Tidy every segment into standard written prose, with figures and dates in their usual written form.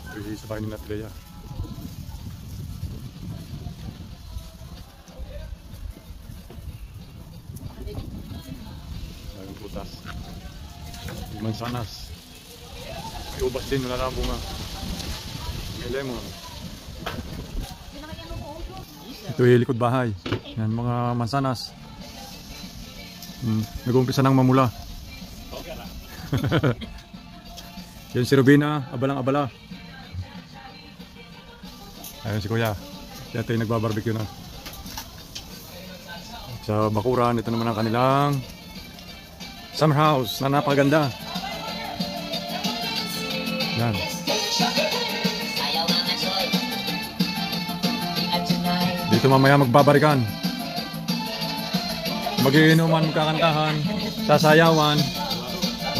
Pwede sa bahay ni Natleya. Ayun putas. Mansanas. May ubas din, wala na bunga. May lemon. Ito yung likod bahay. Yan mga mansanas. Nag-uumpisa ng mamula. Yan si Rubina, abalang-abala. Ayun si Kuya. Siya tayo nagbabarbecue na. Sa bakuran, ito naman ang kanilang summer house na napakaganda. Yan. Dito mamaya magbabarikan. Magiinuman, magkakantahan, sasayawan,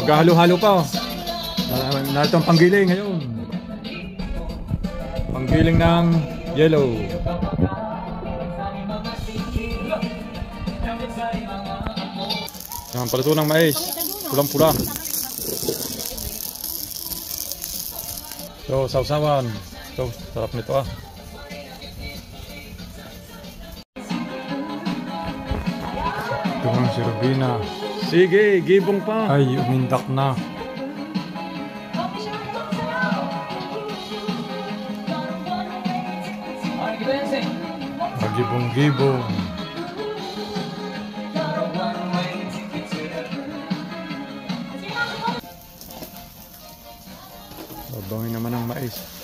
maghahalo-halo pa. Narito ang panggiling ngayon. Panggiling ng yellow. Yan, palato ng mais. Pulang-pula. So, sausawan. So, sarap nito ah. Ito ang si Rubina. Sige, gibong pa. Ay, umindak na. Gibong-gibong. Babangin naman ang mais.